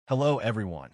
Hello, everyone,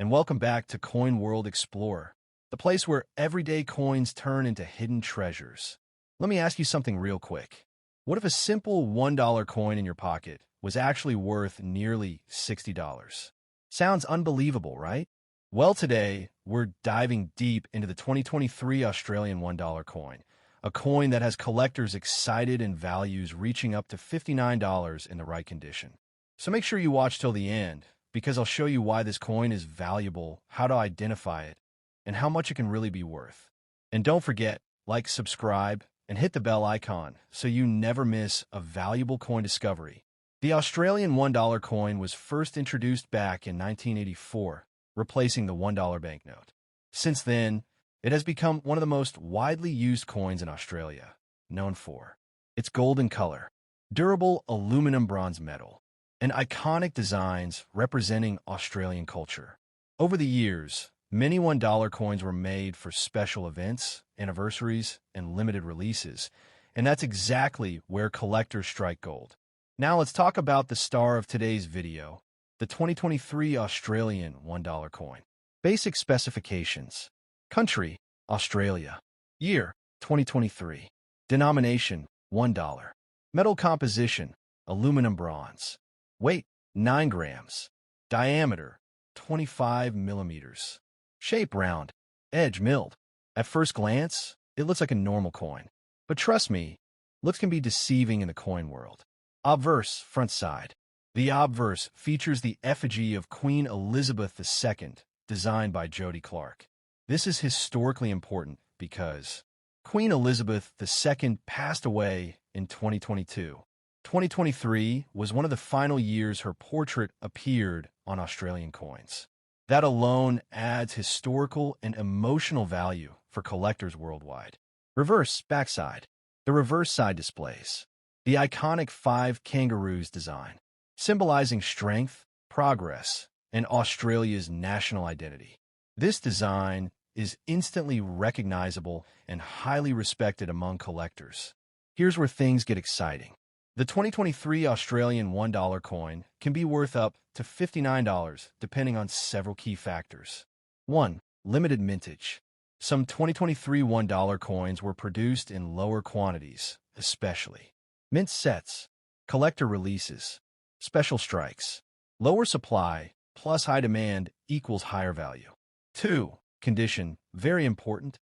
and welcome back to Coin World Explorer, the place where everyday coins turn into hidden treasures. Let me ask you something real quick. What if a simple $1 coin in your pocket was actually worth nearly $60? Sounds unbelievable, right? Well, today, we're diving deep into the 2023 Australian $1 coin, a coin that has collectors excited and values reaching up to $59 in the right condition. So make sure you watch till the end, because I'll show you why this coin is valuable, how to identify it, and how much it can really be worth. And don't forget, like, subscribe, and hit the bell icon so you never miss a valuable coin discovery. The Australian $1 coin was first introduced back in 1984, replacing the $1 banknote. Since then, it has become one of the most widely used coins in Australia, known for its golden color, durable aluminum bronze metal, and iconic designs representing Australian culture. Over the years, many $1 coins were made for special events, anniversaries, and limited releases, and that's exactly where collectors strike gold. Now let's talk about the star of today's video, the 2023 Australian $1 coin. Basic specifications. Country, Australia. Year, 2023. Denomination, $1. Metal composition, aluminum bronze. Weight, 9 grams. Diameter, 25 millimeters. Shape round. Edge milled. At first glance, it looks like a normal coin. But trust me, looks can be deceiving in the coin world. Obverse, front side. The obverse features the effigy of Queen Elizabeth II, designed by Jody Clark. This is historically important because Queen Elizabeth II passed away in 2022. 2023 was one of the final years her portrait appeared on Australian coins. That alone adds historical and emotional value for collectors worldwide. Reverse backside. The reverse side displays the iconic 5 kangaroos design, symbolizing strength, progress, and Australia's national identity. This design is instantly recognizable and highly respected among collectors. Here's where things get exciting. The 2023 Australian $1 coin can be worth up to $59 depending on several key factors. 1. Limited mintage. Some 2023 $1 coins were produced in lower quantities, especially mint sets, collector releases, special strikes. Lower supply plus high demand equals higher value. 2. Condition, very important.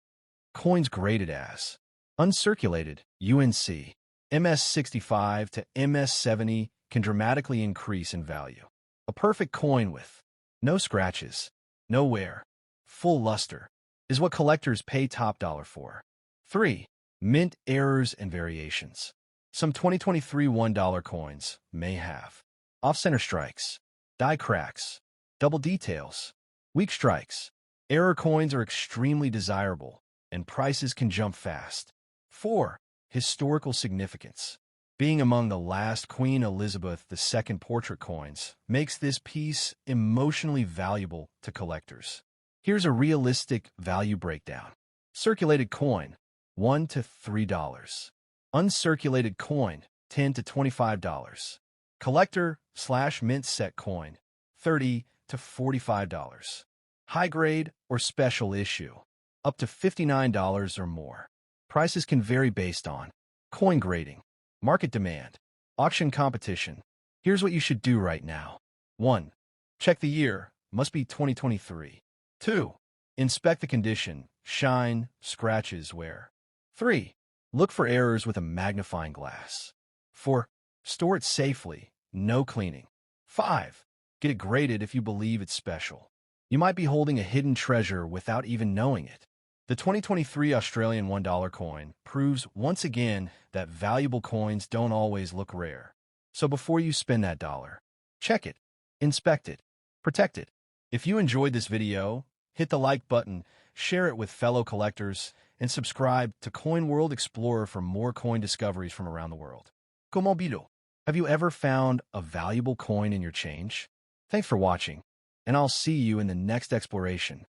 Coins graded as uncirculated, UNC. MS65 to MS70 can dramatically increase in value. A perfect coin with no scratches, no wear, full luster is what collectors pay top dollar for. 3. Mint errors and variations. Some 2023 $1 coins may have off-center strikes, die cracks, double details, weak strikes. Error coins are extremely desirable, and prices can jump fast. 4. Historical significance. Being among the last Queen Elizabeth II portrait coins makes this piece emotionally valuable to collectors. Here's a realistic value breakdown. Circulated coin, $1 to $3. Uncirculated coin, $10 to $25. Collector/mint set coin, $30 to $45. High grade or special issue, up to $59 or more. Prices can vary based on coin grading, market demand, auction competition. Here's what you should do right now. 1. Check the year, must be 2023. 2. Inspect the condition, shine, scratches, wear. 3. Look for errors with a magnifying glass. 4. Store it safely, no cleaning. 5. Get it graded if you believe it's special. You might be holding a hidden treasure without even knowing it. The 2023 Australian $1 coin proves once again that valuable coins don't always look rare. So before you spend that dollar, check it, inspect it, protect it. If you enjoyed this video, hit the like button, share it with fellow collectors, and subscribe to Coin World Explorer for more coin discoveries from around the world. Como olvido? Have you ever found a valuable coin in your change? Thanks for watching, and I'll see you in the next exploration.